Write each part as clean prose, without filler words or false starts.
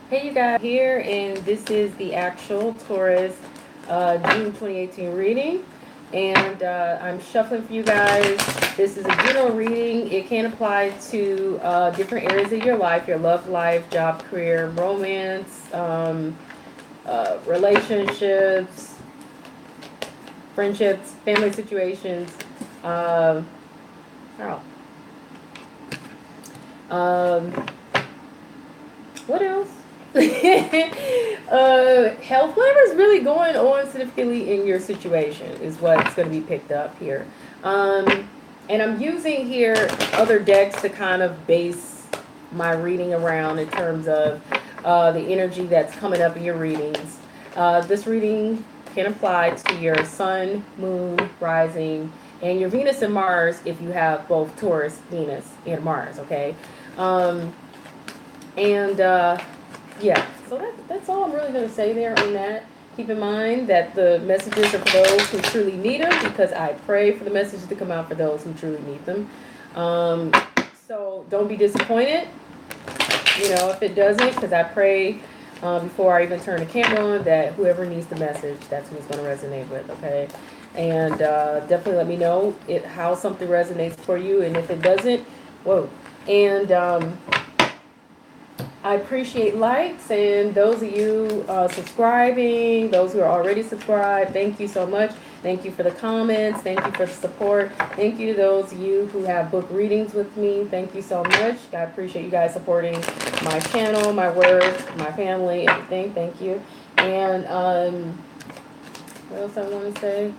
Hey you guys, here, and this is the actual Taurus June 2018 reading. And I'm shuffling for you guys. This is a general reading. It can apply to different areas of your life, your love life, job, career, romance, relationships, friendships, family situations. Uh, oh, um, what else? Health, whatever's really going on significantly in your situation is what's going to be picked up here. Um, and I'm using here other decks to kind of base my reading around in terms of the energy that's coming up in your readings. This reading can apply to your sun, moon, rising, and your Venus and Mars if you have both Taurus, Venus, and Mars, okay? Um, and yeah, so that's all I'm really going to say there on that. Keep in mind that the messages are for those who truly need them, because I pray for the messages to come out for those who truly need them. Um, so don't be disappointed, if it doesn't, because I pray before I even turn the camera on that whoever needs the message, that's who's going to resonate with, okay? And definitely let me know how something resonates for you, and if it doesn't, whoa. And I appreciate likes, and those of you subscribing, those who are already subscribed, thank you so much. Thank you for the comments. Thank you for the support. Thank you to those of you who have book readings with me. Thank you so much. I appreciate you guys supporting my channel, my work, my family, everything. Thank you. And what else I want to say?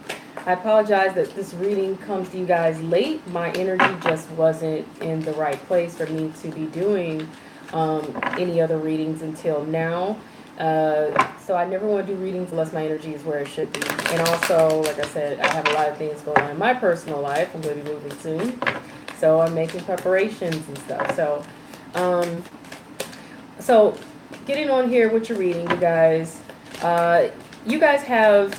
I apologize that this reading comes to you guys late. My energy just wasn't in the right place for me to be doing any other readings until now. So I never want to do readings unless my energy is where it should be. And also, like I said, I have a lot of things going on in my personal life. I'm going to be moving soon. So I'm making preparations and stuff. Um, so getting on here with your reading, you guys have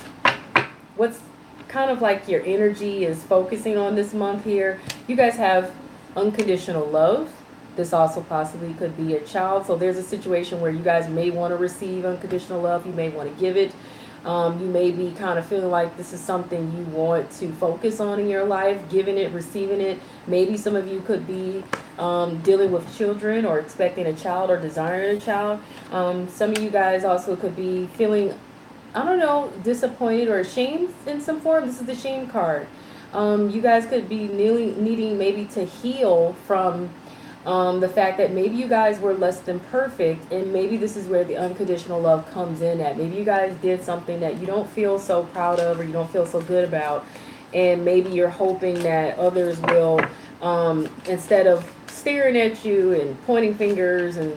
what's kind of like your energy is focusing on this month here. You guys have unconditional love. This also possibly could be a child. So there's a situation where you guys may want to receive unconditional love. You may want to give it. You may be kind of feeling like this is something you want to focus on in your life, giving it, receiving it. Maybe some of you could be dealing with children or expecting a child or desiring a child. Some of you guys also could be feeling, I don't know, disappointed or ashamed in some form. This is the shame card. You guys could be needing maybe to heal from the fact that maybe you guys were less than perfect, and maybe this is where the unconditional love comes in at. Maybe you guys did something that you don't feel so proud of or you don't feel so good about, and maybe you're hoping that others will, instead of staring at you and pointing fingers and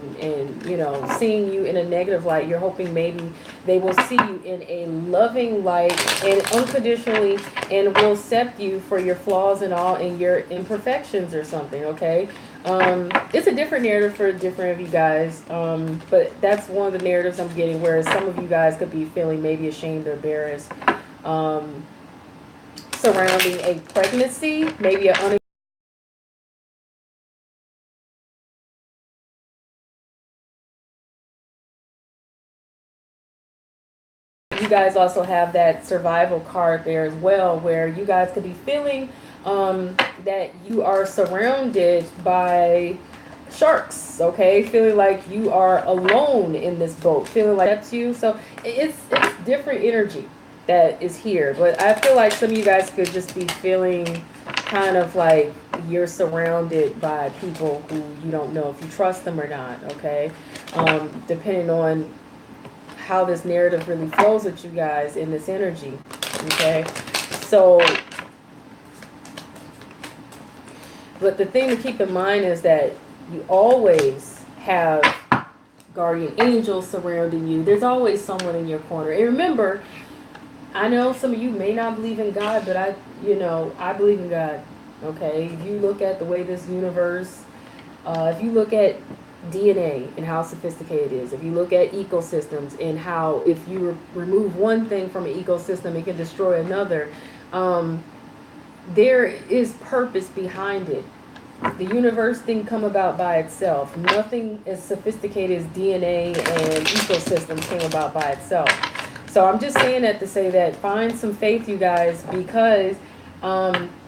seeing you in a negative light, you're hoping maybe they will see you in a loving light and unconditionally, and will accept you for your flaws and all and your imperfections or something, okay? It's a different narrative for different of you guys, but that's one of the narratives I'm getting, whereas some of you guys could be feeling maybe ashamed or embarrassed surrounding a pregnancy, maybe a you guys also have that survival card there as well, where you guys could be feeling that you are surrounded by sharks, okay? Feeling like you are alone in this boat, feeling like that's you. So it's different energy that is here. But I feel like some of you guys could just be feeling kind of like you're surrounded by people who you don't know if you trust them or not, okay? Depending on how this narrative really flows with you guys in this energy, okay? So, but the thing to keep in mind is that you always have guardian angels surrounding you. There's always someone in your corner. And remember, I know some of you may not believe in God, but I believe in God, okay? If you look at the way this universe, if you look at DNA and how sophisticated it is, if you look at ecosystems and how if you remove one thing from an ecosystem, it can destroy another, there is purpose behind it. The universe didn't come about by itself. Nothing as sophisticated as DNA and ecosystems came about by itself. So I'm just saying that to say that find some faith, you guys, because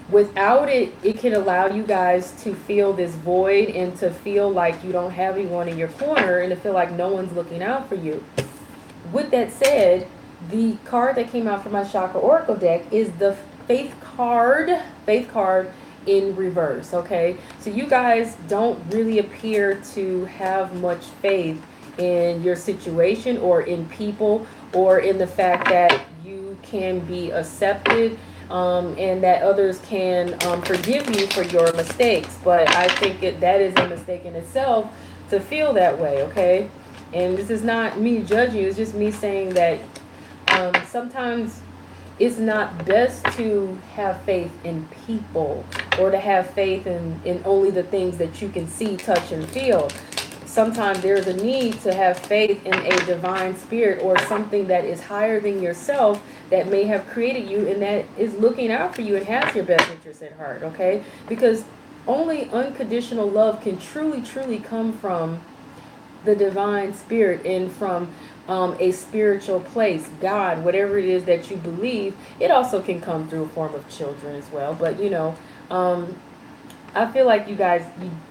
without it, it can allow you guys to feel this void and to feel like you don't have anyone in your corner and to feel like no one's looking out for you. With that said, the card that came out for my Chakra Oracle deck is the Faith card in reverse, okay? So you guys don't really appear to have much faith in your situation or in people or in the fact that you can be accepted and that others can forgive you for your mistakes. But I think that is a mistake in itself to feel that way, okay? And this is not me judging you, it's just me saying that sometimes it's not best to have faith in people or to have faith in only the things that you can see, touch, and feel. Sometimes there's a need to have faith in a divine spirit or something that is higher than yourself that may have created you and that is looking out for you and has your best interest at heart, okay? Because only unconditional love can truly, truly come from the divine spirit and from a spiritual place, God, whatever it is that you believe. It also can come through a form of children as well. But, you know, I feel like you guys,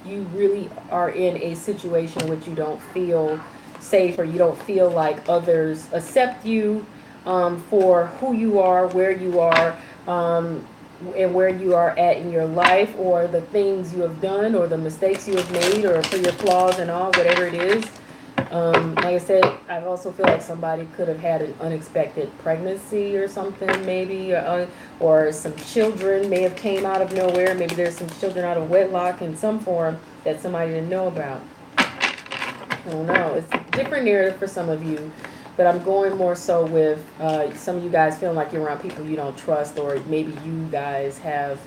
you really are in a situation in which you don't feel safe or you don't feel like others accept you for who you are, where you are, and where you are at in your life or the things you have done or the mistakes you have made or for your flaws and all, whatever it is. Like I said, I also feel like somebody could have had an unexpected pregnancy or something maybe, or some children may have came out of nowhere. Maybe there's some children out of wedlock in some form that somebody didn't know about. I don't know. It's a different narrative for some of you, but I'm going more so with some of you guys feeling like you're around people you don't trust, or maybe you guys have,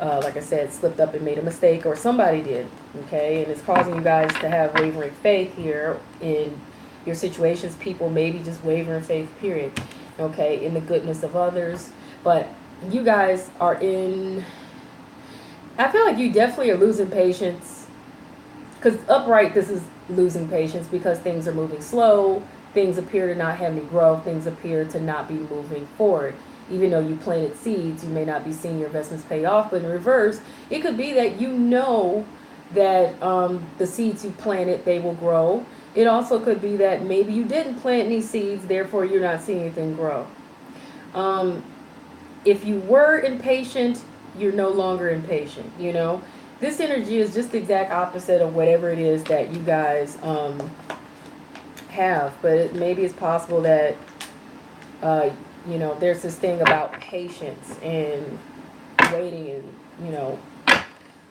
like I said, slipped up and made a mistake, or somebody did, okay? And it's causing you guys to have wavering faith here in your situations. People maybe just wavering faith, period, okay, in the goodness of others. But you guys are in, I feel like you definitely are losing patience, because upright, this is losing patience because things are moving slow. Things appear to not have any growth. Things appear to not be moving forward. Even though you planted seeds, you may not be seeing your investments pay off. But in reverse, it could be that you know that the seeds you planted, they will grow. It also could be that maybe you didn't plant any seeds, therefore you're not seeing anything grow. If you were impatient, you're no longer impatient, you know. This energy is just the exact opposite of whatever it is that you guys have. But maybe it's possible that you know, there's this thing about patience and waiting, and you know,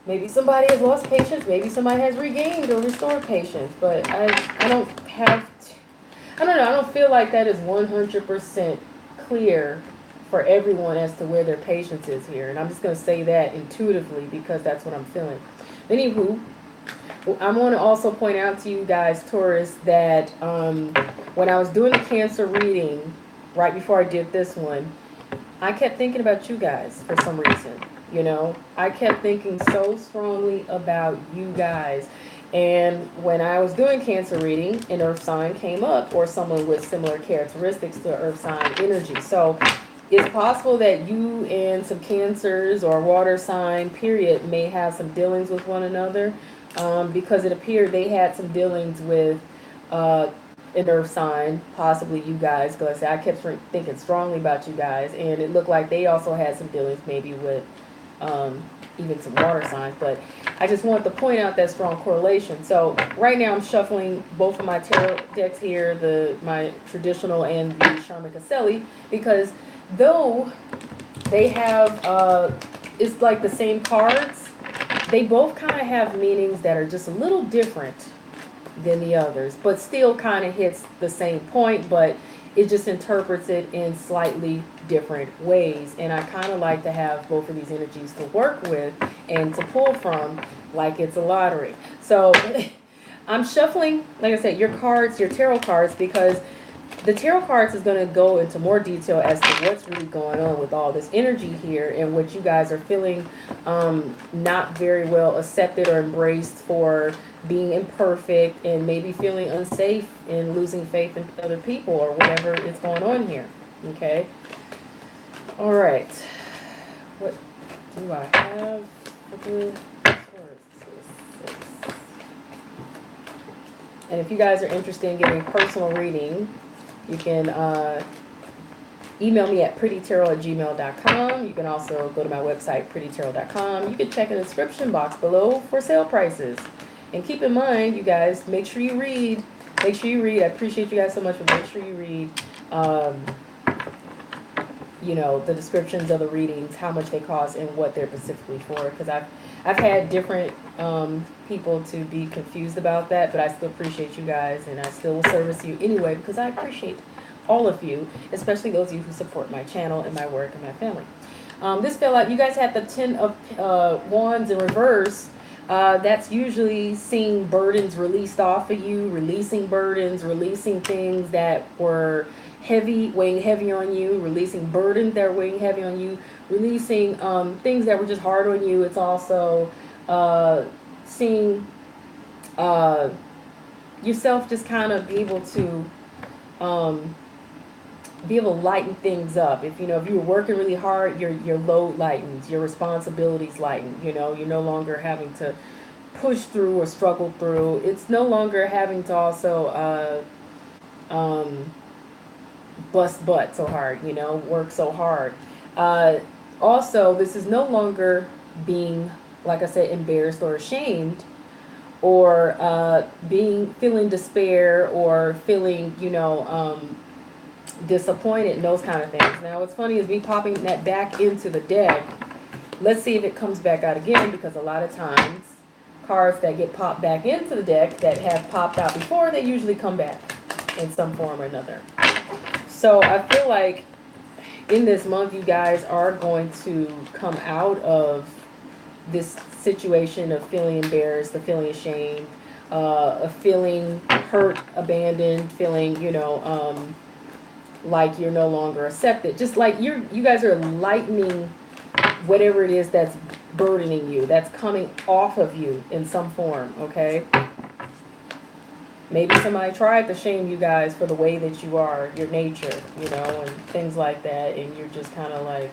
maybe somebody has lost patience, maybe somebody has regained or restored patience, but I don't have I don't know, I don't feel like that is 100% clear for everyone as to where their patience is here. And I'm just going to say that intuitively because that's what I'm feeling. Anywho, I want to also point out to you guys, Taurus, that when I was doing the Cancer reading, right before I did this one, I kept thinking about you guys for some reason. You know, I kept thinking so strongly about you guys. And when I was doing Cancer reading, an earth sign came up, or someone with similar characteristics to earth sign energy. So it's possible that you and some Cancers or water sign, period, may have some dealings with one another, because it appeared they had some dealings with an earth sign, possibly you guys, because I kept thinking strongly about you guys, and it looked like they also had some dealings maybe with even some water signs. But I just wanted to point out that strong correlation. So right now I'm shuffling both of my tarot decks here, my traditional and the Sharma Caselli, because though they have it's like the same cards, they both kind of have meanings that are just a little different than the others, but still kind of hits the same point, but it just interprets it in slightly different ways. And I kind of like to have both of these energies to work with and to pull from, like it's a lottery. So I'm shuffling, like I said, your cards, your tarot cards, because the tarot cards is going to go into more detail as to what's really going on with all this energy here and what you guys are feeling not very well accepted or embraced for being imperfect and maybe feeling unsafe and losing faith in other people or whatever is going on here. Okay. All right. What do I have for the And if you guys are interested in getting a personal reading, you can email me at prettytarot@gmail.com. You can also go to my website, prettytarot.com. You can check the description box below for sale prices. And keep in mind, you guys, make sure you read. Make sure you read. I appreciate you guys so much, but make sure you read, you know, the descriptions of the readings, how much they cost, and what they're specifically for. Because I've had different people to be confused about that, but I still appreciate you guys, and I still will service you anyway because I appreciate all of you, especially those of you who support my channel and my work and my family. This fell out. You guys had the 10 of Wands in reverse. That's usually seeing burdens released off of you, releasing burdens, releasing things that were heavy, weighing heavy on you, releasing burdens that are weighing heavy on you, releasing things that were just hard on you. It's also seeing yourself just kind of be able to lighten things up. If you know, if you were working really hard, your load lightens, your responsibilities lighten. You know, you're no longer having to push through or struggle through. It's no longer having to also bust butt so hard, you know, work so hard. Also, this is no longer being, like I said, embarrassed or ashamed, or feeling despair or feeling, you know, disappointed and those kind of things. Now, what's funny is me popping that back into the deck. Let's see if it comes back out again, because a lot of times cards that get popped back into the deck that have popped out before, they usually come back in some form or another. So I feel like in this month, you guys are going to come out of this situation of feeling embarrassed, of feeling ashamed, of feeling hurt, abandoned, feeling, you know, like you're no longer accepted. Just like you guys are lightening whatever it is that's burdening you, that's coming off of you in some form, okay? Maybe somebody tried to shame you guys for the way that you are, your nature, you know, and things like that, and you're just kind of like,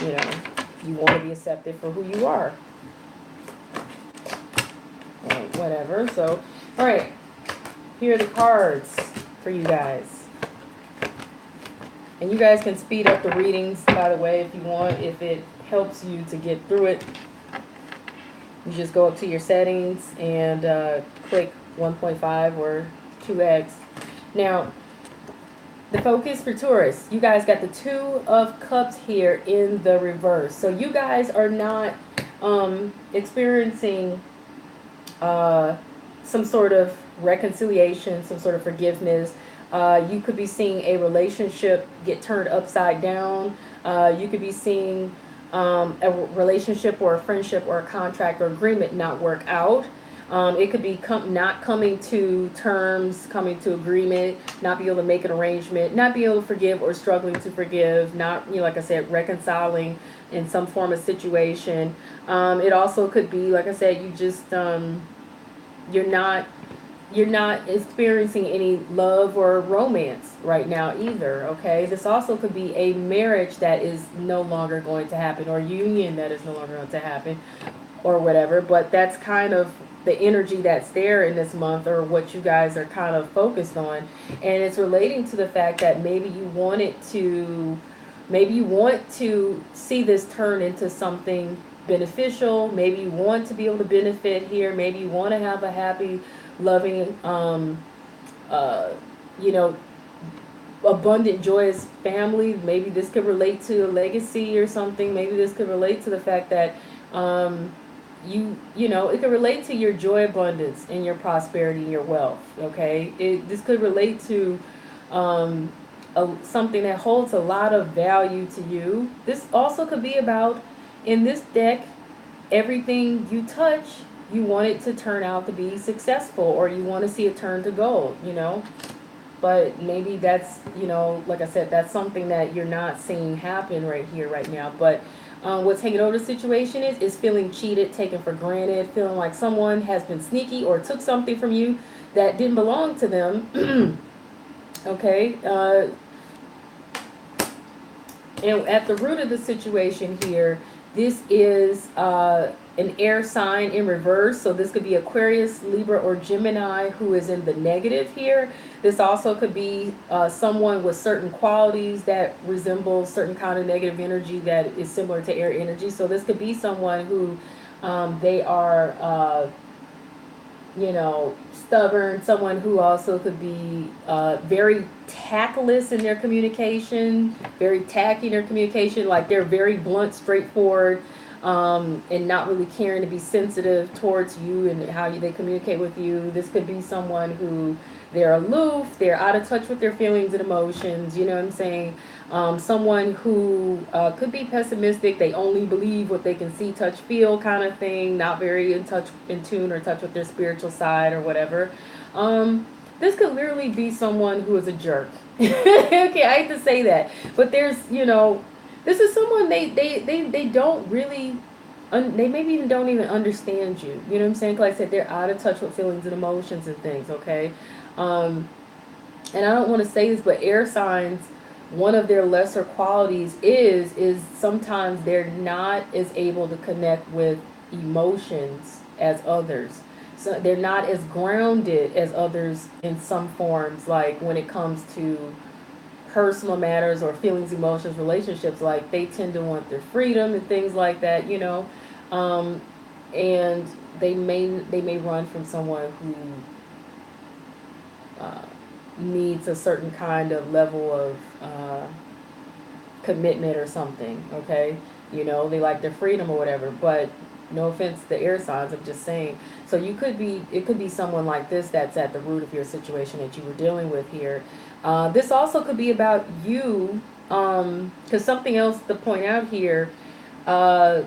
you know, you want to be accepted for who you are. Well, whatever. So, all right, here are the cards for you guys. And you guys can speed up the readings, by the way, if you want, if it helps you to get through it. You just go up to your settings and click 1.5 or 2x. Now, the focus for Taurus, you guys got the 2 of Cups here in the reverse. So you guys are not experiencing some sort of reconciliation, some sort of forgiveness. You could be seeing a relationship get turned upside down. You could be seeing a relationship or a friendship or a contract or agreement not work out. It could be not coming to terms, coming to agreement, not be able to make an arrangement, not be able to forgive or struggling to forgive, not, you know, like I said, reconciling in some form of situation. It also could be, like I said, you just, you're not experiencing any love or romance right now either, okay? This also could be a marriage that is no longer going to happen, or union that is no longer going to happen, or whatever. But that's kind of the energy that's there in this month, or what you guys are kind of focused on. And it's relating to the fact that maybe you want to see this turn into something beneficial. Maybe you want to be able to benefit here. Maybe you want to have a happy, loving, you know, abundant, joyous family. Maybe this could relate to a legacy or something. Maybe this could relate to the fact that you know, it could relate to your joy, abundance, and your prosperity and your wealth, okay? This could relate to something that holds a lot of value to you. This also could be about, in this deck, everything you touch, you want it to turn out to be successful, or you want to see it turn to gold, you know? But maybe that's, like I said, that's something that you're not seeing happen right here, right now. But what's hanging over the situation is feeling cheated, taken for granted, feeling like someone has been sneaky or took something from you that didn't belong to them. Okay. And at the root of the situation here, this is an air sign in reverse. So this could be Aquarius, Libra, or Gemini who is in the negative here. This also could be someone with certain qualities that resemble certain kind of negative energy that is similar to air energy. So this could be someone who they are stubborn, someone who also could be very tactless in their communication, very tacky in their communication, like they're very blunt, straightforward, and not really caring to be sensitive towards you and how they communicate with you. This could be someone who they're aloof, they're out of touch with their feelings and emotions, you know what I'm saying? Someone who could be pessimistic, they only believe what they can see, touch, feel kind of thing, not very in tune or touch with their spiritual side or whatever. This could literally be someone who is a jerk. Okay, I hate to say that, but there's, this is someone they don't really, they maybe even don't even understand you. You know what I'm saying? Like I said, they're out of touch with feelings and emotions and things, okay? And I don't want to say this, but air signs, one of their lesser qualities is sometimes they're not as able to connect with emotions as others. So they're not as grounded as others in some forms, like when it comes to personal matters or feelings, emotions, relationships. Like they tend to want their freedom and things like that, and they may run from someone who needs a certain kind of level of commitment or something, okay? They like their freedom or whatever, but no offense to the air signs, I'm just saying. So it could be someone like this that's at the root of your situation that you were dealing with here. This also could be about you, because something else to point out here, a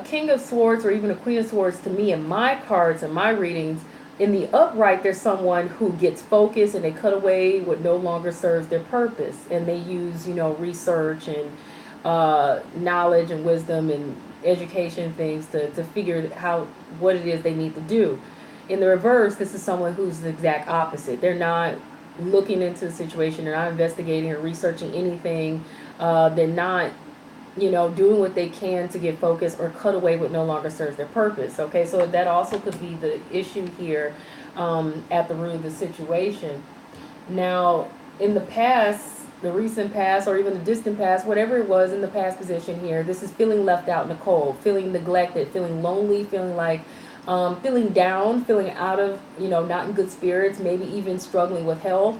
King of Swords or even a Queen of Swords, to me in my cards and my readings, in the upright, there's someone who gets focused and they cut away what no longer serves their purpose. And they use, research and knowledge and wisdom and education things to figure out what it is they need to do. In the reverse, this is someone who's the exact opposite. They're not looking into the situation. They're not investigating or researching anything. They're not doing what they can to get focused or cut away what no longer serves their purpose. Okay, so that also could be the issue here at the root of the situation. Now, in the past, the recent past, or even the distant past, whatever it was in the past position here, this is feeling left out in the cold, feeling neglected, feeling lonely, feeling like, feeling down, feeling out of, not in good spirits, maybe even struggling with health,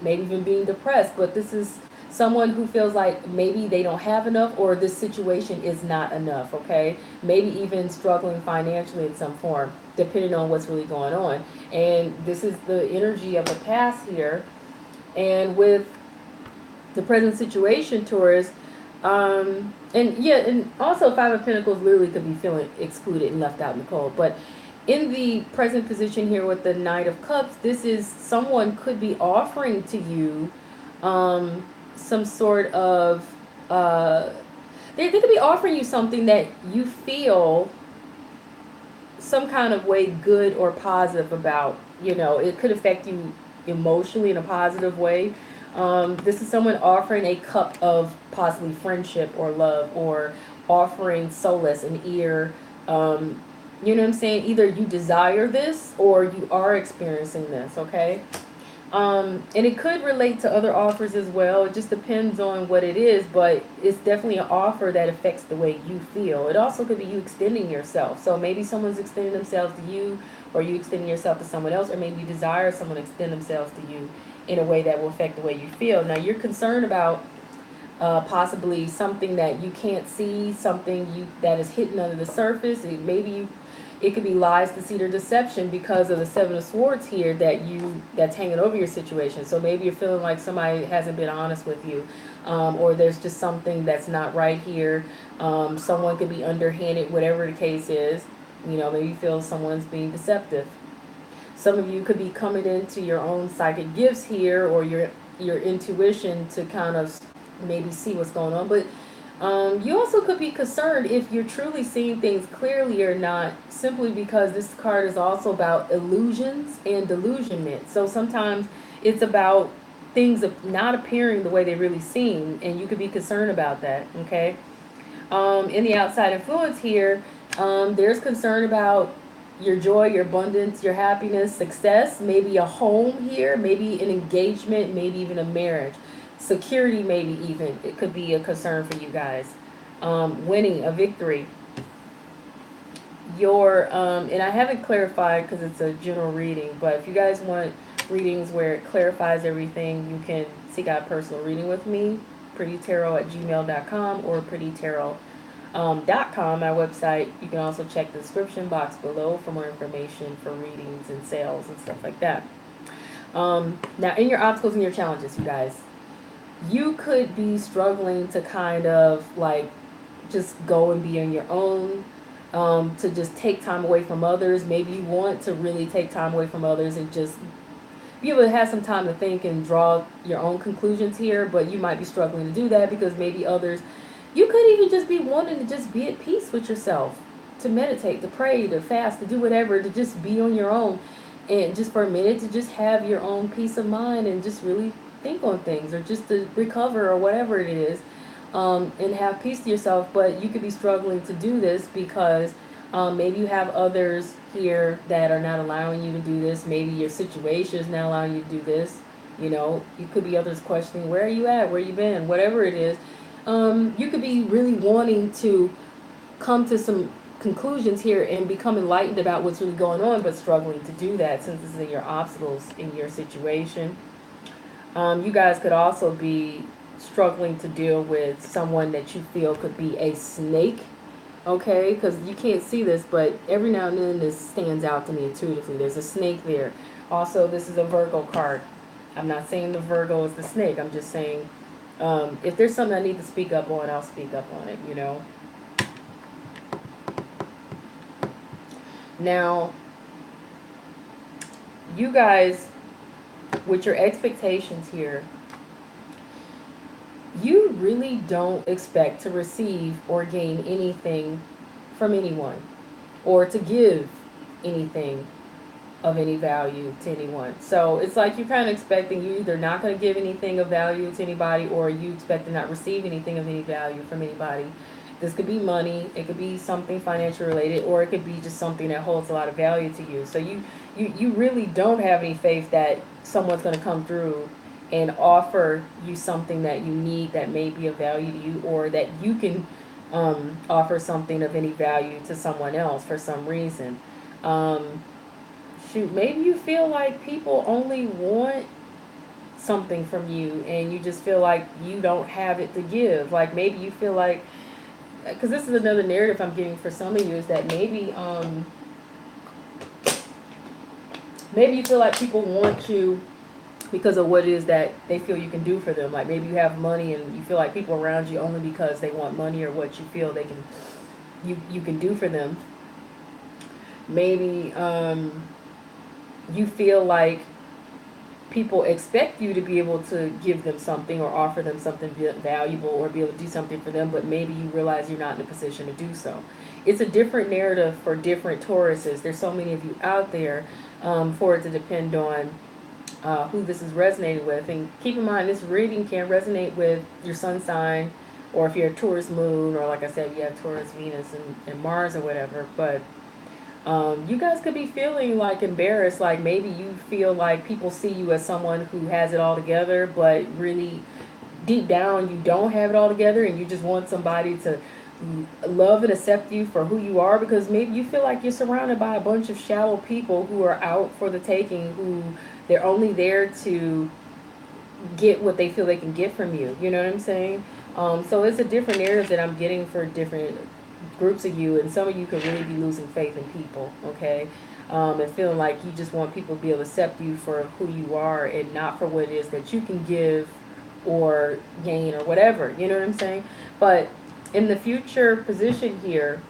maybe even being depressed. But this is someone who feels like maybe they don't have enough or this situation is not enough, okay? Maybe even struggling financially in some form, depending on what's really going on. And this is the energy of the past here. And with the present situation, Taurus, and also Five of Pentacles literally could be feeling excluded and left out in the cold. But in the present position here with the Knight of Cups, this is someone could be offering to you some sort of they could be offering you something that you feel some kind of way good or positive about. It could affect you emotionally in a positive way. This is someone offering a cup of possibly friendship or love, or offering solace and ear. You know what I'm saying? Either you desire this or you are experiencing this, okay? And it could relate to other offers as well. It just depends on what it is, but it's definitely an offer that affects the way you feel. It also could be you extending yourself. So maybe someone's extending themselves to you, or you extending yourself to someone else, or maybe you desire someone to extend themselves to you in a way that will affect the way you feel. Now, you're concerned about possibly something that you can't see, something that is hidden under the surface. It could be lies, deceit, or deception because of the Seven of Swords here that's hanging over your situation. So maybe you're feeling like somebody hasn't been honest with you, or there's just something that's not right here. Someone could be underhanded, whatever the case is. Maybe you feel someone's being deceptive. Some of you could be coming into your own psychic gifts here, or your intuition to kind of maybe see what's going on. But you also could be concerned if you're truly seeing things clearly or not, simply because this card is also about illusions and delusionment. So sometimes it's about things not appearing the way they really seem, and you could be concerned about that, okay? In the outside influence here, there's concern about your joy, your abundance, your happiness, success, maybe a home here, maybe an engagement, maybe even a marriage. Security, maybe even. It could be a concern for you guys. Winning, a victory. And I haven't clarified because it's a general reading, but if you guys want readings where it clarifies everything, you can seek out a personal reading with me, prettytarot@gmail.com or prettytarot.com, my website. You can also check the description box below for more information for readings and sales and stuff like that. Now, in your obstacles and your challenges, you guys, you could be struggling to kind of like just go and be on your own, to just take time away from others. Maybe you want to really take time away from others and just be able to have some time to think and draw your own conclusions here, but you might be struggling to do that because maybe others, you could even just be wanting to just be at peace with yourself, to meditate, to pray, to fast, to do whatever, to just be on your own and just for a minute to just have your own peace of mind and just really think on things, or just to recover or whatever it is, and have peace to yourself. But you could be struggling to do this because maybe you have others here that are not allowing you to do this. Maybe your situation is not allowing you to do this. You know, you could be others questioning, where are you at? Where you been? Whatever it is. You could be really wanting to come to some conclusions here and become enlightened about what's really going on, but struggling to do that since this is in your obstacles in your situation. You guys could also be struggling to deal with someone that you feel could be a snake. Okay, because you can't see this, but every now and then this stands out to me intuitively. There's a snake there. Also, this is a Virgo card. I'm not saying the Virgo is the snake. I'm just saying if there's something I need to speak up on, I'll speak up on it, you know. Now, you guys, with your expectations here, you really don't expect to receive or gain anything from anyone, or to give anything of any value to anyone. So it's like you're kind of expecting you either not going to give anything of value to anybody, or you expect to not receive anything of any value from anybody. This could be money, it could be something financial related, or it could be just something that holds a lot of value to you. So you really don't have any faith that someone's going to come through and offer you something that you need that may be of value to you, or that you can offer something of any value to someone else for some reason. Shoot, maybe you feel like people only want something from you and you just feel like you don't have it to give. Like maybe you feel like, because this is another narrative I'm getting for some of you, is that maybe maybe you feel like people want you because of what it is that they feel you can do for them. Like maybe you have money and you feel like people around you only because they want money or what you feel they can you can do for them. Maybe you feel like people expect you to be able to give them something or offer them something valuable or be able to do something for them, but maybe you realize you're not in a position to do so. It's a different narrative for different Tauruses. There's so many of you out there for it to depend on who this is resonating with. And keep in mind, this reading can resonate with your sun sign, or if you're a Taurus moon, or like I said, you have Taurus, Venus, and Mars or whatever. But you guys could be feeling like embarrassed, like maybe you feel like people see you as someone who has it all together, but really deep down you don't have it all together, and you just want somebody to love and accept you for who you are, because maybe you feel like you're surrounded by a bunch of shallow people who are out for the taking, who they're only there to get what they feel they can get from you. You know what I'm saying? So it's a different narrative that I'm getting for different groups of you, and some of you could really be losing faith in people, okay? And feeling like you just want people to be able to accept you for who you are and not for what it is that you can give or gain or whatever, you know what I'm saying? But in the future position here,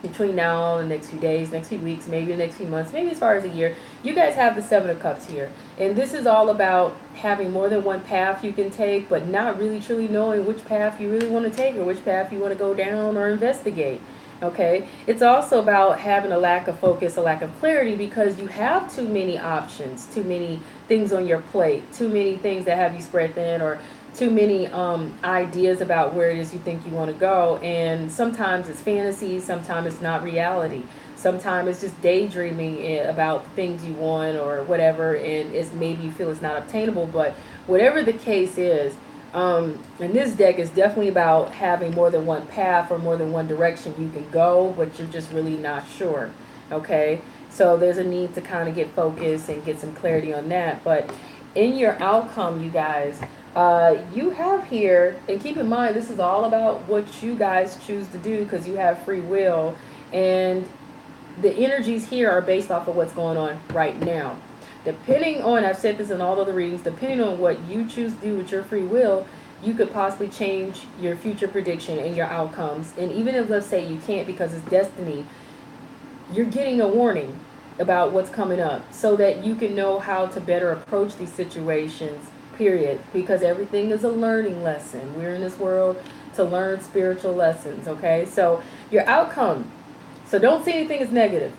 between now and the next few days, next few weeks, maybe the next few months, maybe as far as a year. You guys have the Seven of Cups here. And this is all about having more than one path you can take, but not really truly knowing which path you really want to take or which path you want to go down or investigate. Okay? It's also about having a lack of focus, a lack of clarity, because you have too many options, too many things on your plate, too many things that have you spread thin, or too many ideas about where it is you think you want to go. And sometimes it's fantasy, sometimes it's not reality. Sometimes it's just daydreaming about things you want or whatever, and it's maybe you feel it's not obtainable. But whatever the case is, and this deck is definitely about having more than one path or more than one direction you can go, but you're just really not sure. Okay, so there's a need to kind of get focused and get some clarity on that. But in your outcome, you guys, you have here, and keep in mind, this is all about what you guys choose to do because you have free will, and the energies here are based off of what's going on right now. Depending on, I've said this in all of the readings, depending on what you choose to do with your free will, you could possibly change your future prediction and your outcomes. And even if, let's say, you can't because it's destiny, you're getting a warning about what's coming up so that you can know how to better approach these situations, period. Because everything is a learning lesson. We're in this world to learn spiritual lessons, okay? So your outcome. So don't see anything as negative.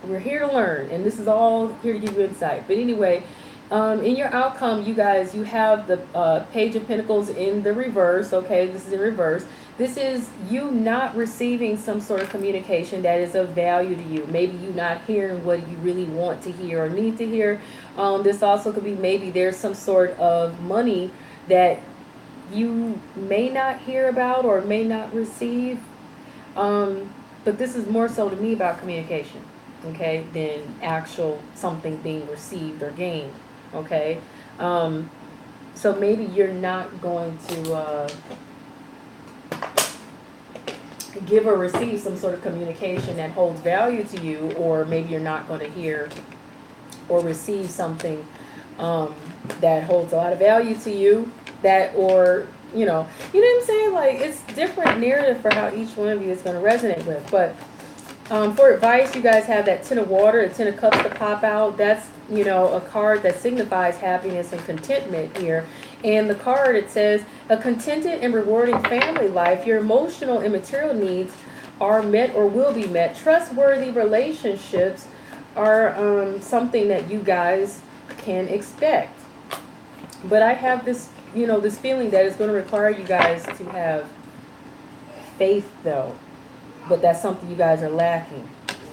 We're here to learn, and this is all here to give you insight. But anyway, in your outcome, you guys, you have the Page of Pentacles in the reverse, okay? This is in reverse. This is you not receiving some sort of communication that is of value to you. Maybe you not hearing what you really want to hear or need to hear. This also could be maybe there's some sort of money that you may not hear about or may not receive. But this is more so to me about communication, okay, than actual something being received or gained, okay? So maybe you're not going to give or receive some sort of communication that holds value to you, or maybe you're not going to hear or receive something that holds a lot of value to you, that, or you know what I'm saying? Like, it's different narrative for how each one of you is going to resonate with. But for advice, you guys have that Ten of Water, a Ten of Cups to pop out. That's, you know, a card that signifies happiness and contentment here. And the card, it says, a contented and rewarding family life. Your emotional and material needs are met or will be met. Trustworthy relationships are something that you guys can expect. But I have this, you know, this feeling that it's going to require you guys to have faith, though. But that's something you guys are lacking,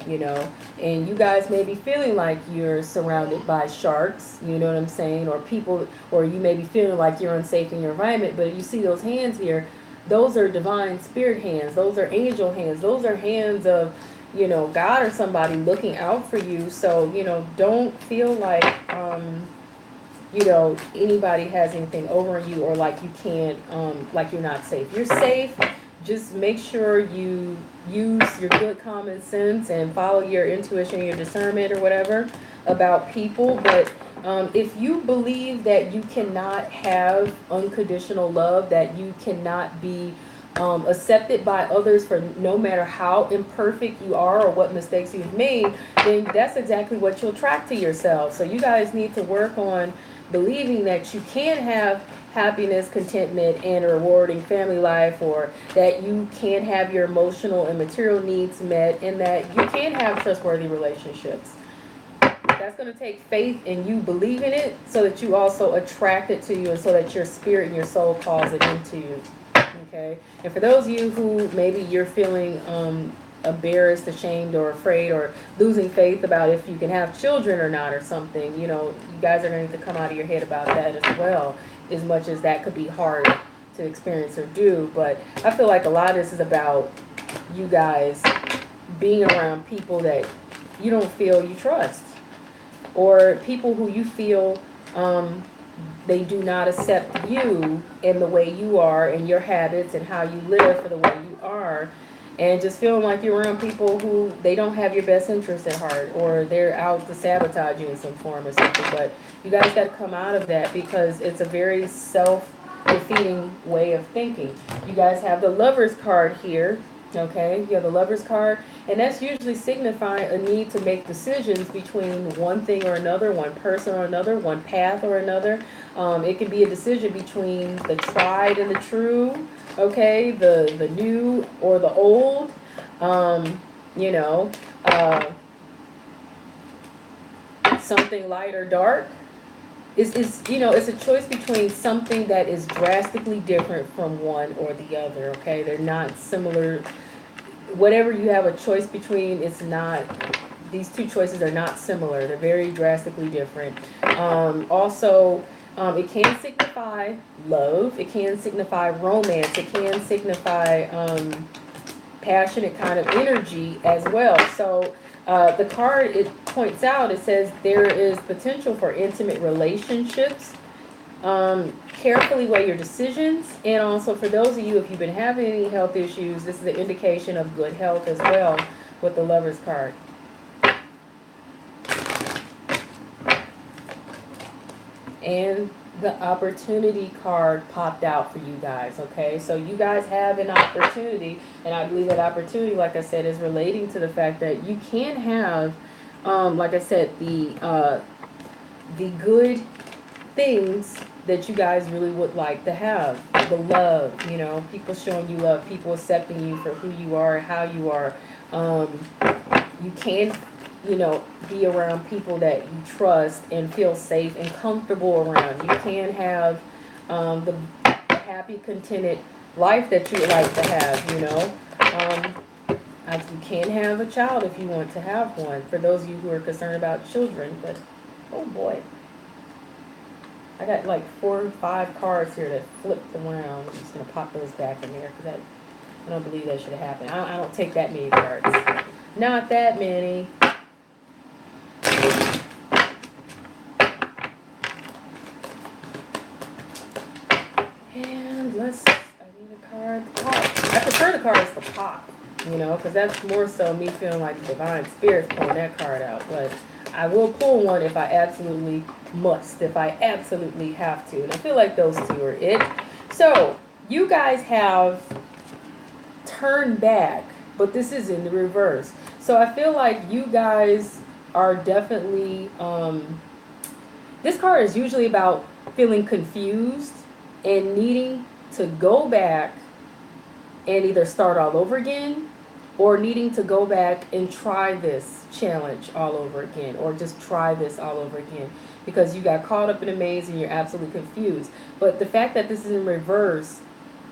you know. And you guys may be feeling like you're surrounded by sharks, you know what I'm saying, or people, or you may be feeling like you're unsafe in your environment. But if you see those hands here, those are divine spirit hands. Those are angel hands. Those are hands of, you know, God or somebody looking out for you. So, you know, don't feel like you know, anybody has anything over you, or like you can't, like you're not safe. You're safe. Just make sure you use your good common sense and follow your intuition, your discernment, or whatever about people. But if you believe that you cannot have unconditional love, that you cannot be accepted by others for no matter how imperfect you are or what mistakes you've made, then that's exactly what you'll attract to yourself. So you guys need to work on believing that you can have happiness, contentment, and a rewarding family life, or that you can have your emotional and material needs met, and that you can have trustworthy relationships. That's going to take faith in you believing it, so that you also attract it to you, and so that your spirit and your soul calls it into you. Okay? And for those of you who maybe you're feeling embarrassed, ashamed, or afraid, or losing faith about if you can have children or not, or something, you know, you guys are going to come out of your head about that as well, as much as that could be hard to experience or do. But I feel like a lot of this is about you guys being around people that you don't feel you trust, or people who you feel they do not accept you in the way you are, and your habits and how you live for the way you are. And just feeling like you're around people who they don't have your best interest at heart, or they're out to sabotage you in some form or something. But you guys got to come out of that, because it's a very self-defeating way of thinking. You guys have the Lover's card here. Okay, you have the Lover's card, and that's usually signifying a need to make decisions between one thing or another, one person or another, one path or another. It can be a decision between the tried and the true, okay, the new or the old. Um, you know, uh, something light or dark. Is it's a choice between something that is drastically different from one or the other. Okay, they're not similar. Whatever you have a choice between, it's not, these two choices are not similar. They're very drastically different. Also, it can signify love. It can signify romance. It can signify passionate kind of energy as well. So the card, it points out, it says there is potential for intimate relationships. Carefully weigh your decisions, and also for those of you, if you've been having any health issues, this is an indication of good health as well with the Lover's card. And the opportunity card popped out for you guys, okay? So you guys have an opportunity, and I believe that opportunity, like I said, is relating to the fact that you can have, like I said, the good things that you guys really would like to have. The love, people showing you love, people accepting you for who you are, how you are. You can, be around people that you trust and feel safe and comfortable around. You can have the happy, contented life that you would like to have, you can have a child if you want to have one, for those of you who are concerned about children. But, oh boy. I got like 4 or 5 cards here that flipped around. I'm just going to pop those back in there because I don't believe that should have happened. I don't take that many cards. Not that many. And I need a card. Pop. I prefer the cards to pop, because that's more so me feeling like the divine spirit's pulling that card out. But I will pull one if I absolutely must, if I absolutely have to. And I feel like those two are it. So, you guys have turned back, but this is in the reverse. So I feel like you guys are definitely, this card is usually about feeling confused and needing to go back and either start all over again, or needing to go back and try this challenge all over again, or just try this all over again, because you got caught up in a maze and you're absolutely confused. But the fact that this is in reverse,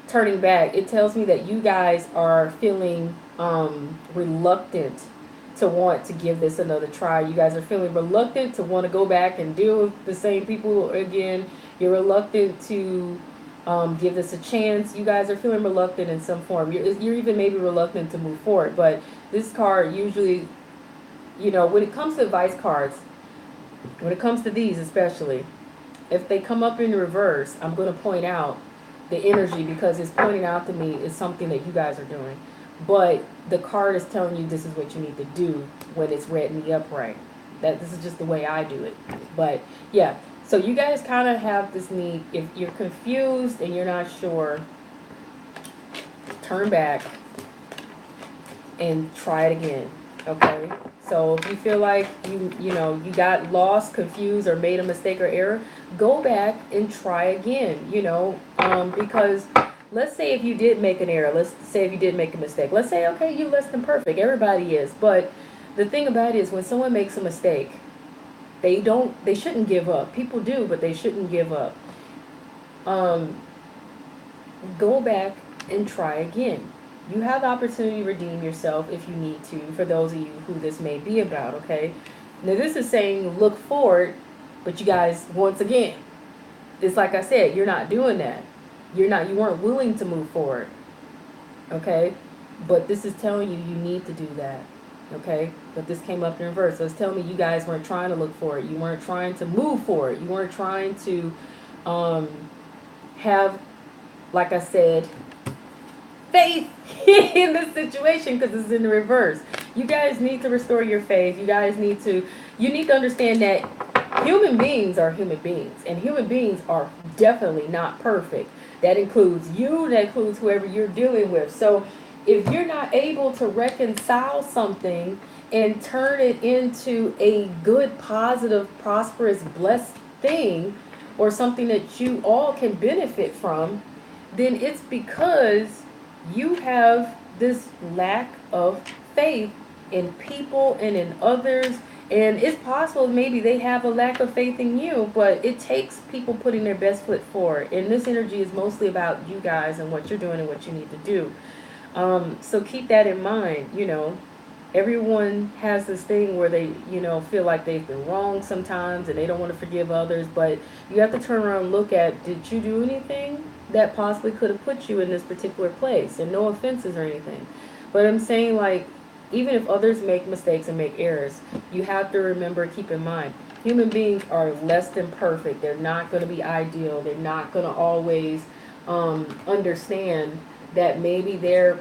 turning back, it tells me that you guys are feeling reluctant to want to give this another try. You guys are feeling reluctant to want to go back and deal with the same people again. You're reluctant to give this a chance. You guys are feeling reluctant in some form. You're even maybe reluctant to move forward. But this card usually, when it comes to advice cards, when it comes to these especially, if they come up in reverse, I'm going to point out the energy, because it's pointing out to me is something that you guys are doing. But the card is telling you this is what you need to do when it's read in the upright. This is just the way I do it. But yeah, so you guys kind of have this need. If you're confused and you're not sure, turn back and try it again. Okay? So if you feel like you got lost, confused, or made a mistake or error, go back and try again. Because let's say if you did make an error, let's say if you did make a mistake, let's say, okay, you're less than perfect. Everybody is. But the thing about it is, when someone makes a mistake, they shouldn't give up. People do, but they shouldn't give up. Go back and try again. You have the opportunity to redeem yourself if you need to, for those of you who this may be about, okay? Now this is saying look forward, but you guys, once again, it's like I said, you're not doing that. You weren't willing to move forward, okay? But this is telling you need to do that, okay? But this came up in reverse. So it's telling me you guys weren't trying to look forward. You weren't trying to move forward. You weren't trying to have, like I said, faith in this situation, because it's in the reverse. You guys need to restore your faith. You guys need to understand that human beings are human beings, and human beings are definitely not perfect. That includes you, that includes whoever you're dealing with. So if you're not able to reconcile something and turn it into a good, positive, prosperous, blessed thing, or something that you all can benefit from, then it's because you have this lack of faith in people and in others. And it's possible maybe they have a lack of faith in you, but it takes people putting their best foot forward. And this energy is mostly about you guys and what you're doing and what you need to do. So keep that in mind. Everyone has this thing where they, feel like they've been wrong sometimes and they don't want to forgive others. But you have to turn around and look at, did you do anything that possibly could have put you in this particular place? And no offenses or anything. But I'm saying, like, even if others make mistakes and make errors, you have to remember, keep in mind, human beings are less than perfect. They're not going to be ideal. They're not going to always understand that maybe they're,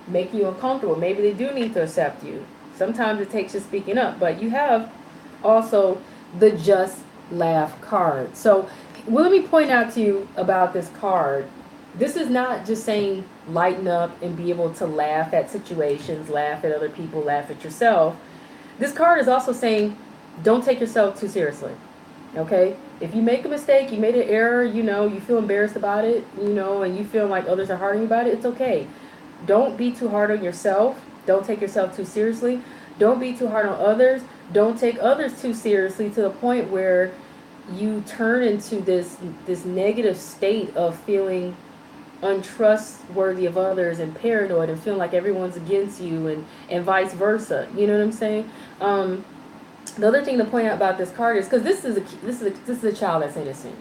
making you uncomfortable. Maybe they do need to accept you. Sometimes it takes just speaking up. But you have also the just laugh card. So let me point out to you about this card. This is not just saying lighten up and be able to laugh at situations, laugh at other people, laugh at yourself. This card is also saying don't take yourself too seriously. Okay? If you make a mistake, you made an error, you feel embarrassed about it, and you feel like others are hurting you about it, it's okay. Don't be too hard on yourself. Don't take yourself too seriously. Don't be too hard on others. Don't take others too seriously to the point where you turn into this negative state of feeling untrustworthy of others and paranoid and feeling like everyone's against you and vice versa. You know what I'm saying? The other thing to point out about this card is because this is a child that's innocent.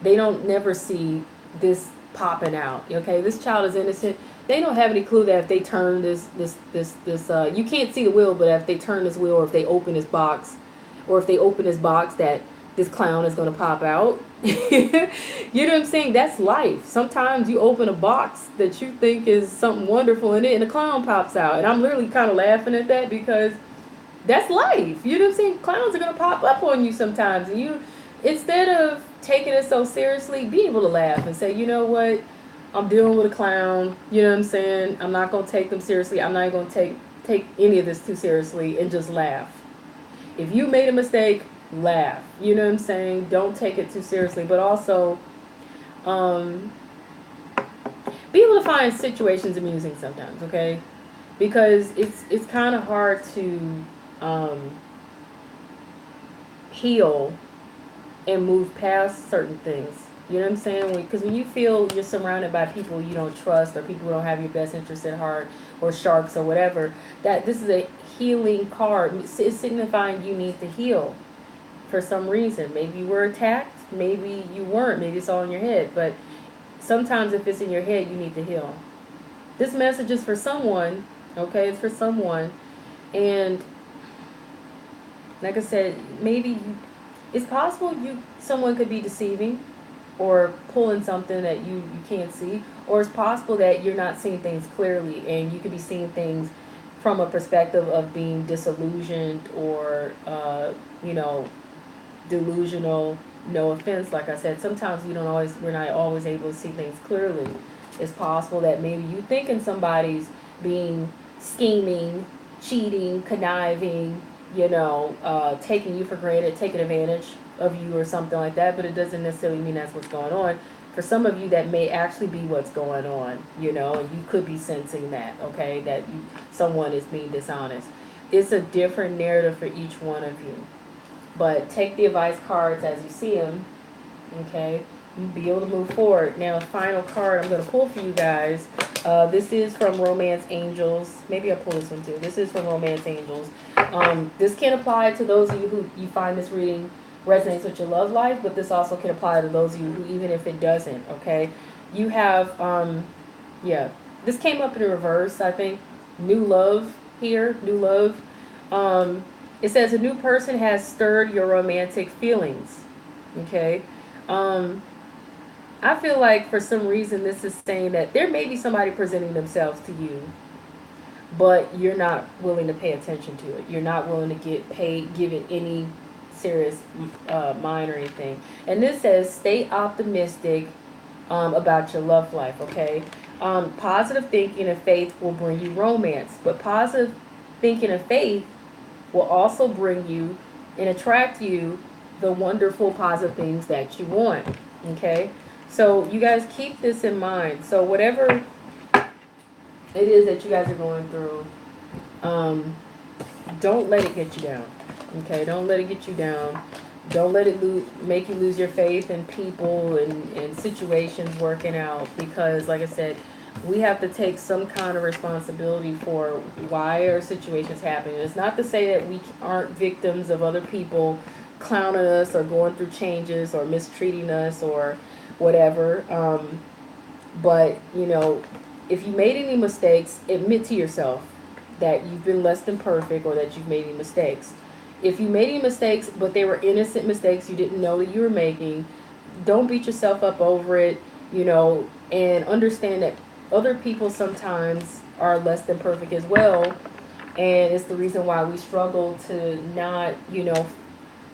They don't never see this popping out. Okay, this child is innocent. They don't have any clue that if they turn this you can't see the wheel, but if they turn this wheel, or if they open this box, that this clown is going to pop out. You know what I'm saying? That's life. Sometimes you open a box that you think is something wonderful in it, and a clown pops out. And I'm literally kind of laughing at that because that's life. You know what I'm saying? Clowns are going to pop up on you sometimes. And you, instead of taking it so seriously, be able to laugh and say, you know what? I'm dealing with a clown. You know what I'm saying? I'm not going to take them seriously. I'm not going to take any of this too seriously, and just laugh. If you made a mistake, laugh. You know what I'm saying? Don't take it too seriously. But also, be able to find situations amusing sometimes, okay? Because it's kind of hard to heal and move past certain things. You know what I'm saying? Because when you feel you're surrounded by people you don't trust, or people who don't have your best interest at heart, or sharks or whatever, that this is a healing card. It's signifying you need to heal for some reason. Maybe you were attacked, maybe you weren't, maybe it's all in your head. But sometimes if it's in your head, you need to heal. This message is for someone, okay? It's for someone. And like I said, maybe it's possible someone could be deceiving or pulling something that you can't see, or it's possible that you're not seeing things clearly, and you could be seeing things from a perspective of being disillusioned or delusional. No offense, like I said, sometimes we're not always able to see things clearly. It's possible that maybe you thinking somebody's being scheming, cheating, conniving, taking you for granted, taking advantage of you or something like that, but it doesn't necessarily mean that's what's going on. For some of you, that may actually be what's going on, and you could be sensing that, okay, that someone is being dishonest. It's a different narrative for each one of you. But take the advice cards as you see them, okay? You'll be able to move forward. Now, the final card I'm going to pull for you guys, this is from Romance Angels. Maybe I'll pull this one too. This is from Romance Angels. This can apply to those of you who you find this reading resonates with your love life, but this also can apply to those of you who, even if it doesn't, okay? You have, this came up in reverse, I think. New love here, new love. It says a new person has stirred your romantic feelings, okay? I feel like for some reason this is saying that there may be somebody presenting themselves to you, but you're not willing to pay attention to it. You're not willing to give it any serious mind or anything. And this says stay optimistic about your love life, okay? Positive thinking and faith will bring you romance, but positive thinking and faith will also bring you and attract you the wonderful positive things that you want. Okay? So you guys keep this in mind. So whatever it is that you guys are going through, don't let it get you down. Okay? Don't let it get you down. Don't let it make you lose your faith in people and situations working out, because, like I said, we have to take some kind of responsibility for why our situations happen. It's not to say that we aren't victims of other people clowning us or going through changes or mistreating us or whatever. But, you know, if you made any mistakes, admit to yourself that you've been less than perfect or that you've made any mistakes. If you made any mistakes, but they were innocent mistakes you didn't know that you were making, don't beat yourself up over it, you know, and understand that other people sometimes are less than perfect as well. And it's the reason why we struggle to not, you know,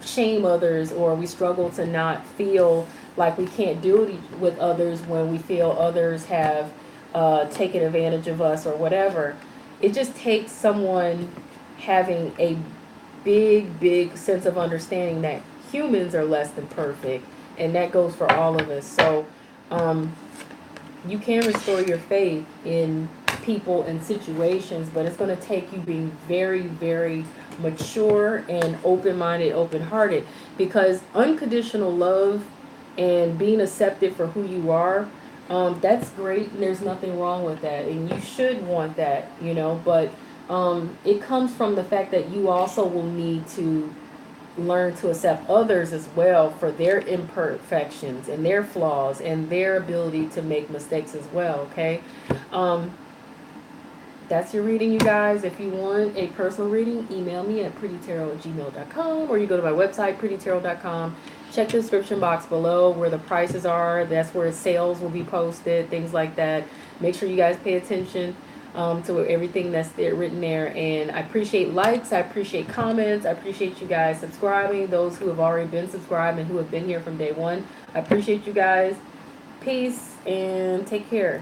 shame others, or we struggle to not feel like we can't do it with others when we feel others have taken advantage of us or whatever. It just takes someone having a big sense of understanding that humans are less than perfect, and that goes for all of us. So you can restore your faith in people and situations, but it's going to take you being very mature and open-minded, open-hearted, because unconditional love and being accepted for who you are, that's great, and there's nothing wrong with that, and you should want that, you know, but it comes from the fact that you also will need to learn to accept others as well for their imperfections and their flaws and their ability to make mistakes as well, okay? That's your reading, you guys. If you want a personal reading, email me at prettytarot@gmail.com, or you go to my website, prettytarot.com. Check the description box below where the prices are. That's where sales will be posted, things like that. Make sure you guys pay attention to everything that's there, written there. And I appreciate likes. I appreciate comments. I appreciate you guys subscribing, those who have already been subscribed and who have been here from day one. I appreciate you guys. Peace and take care.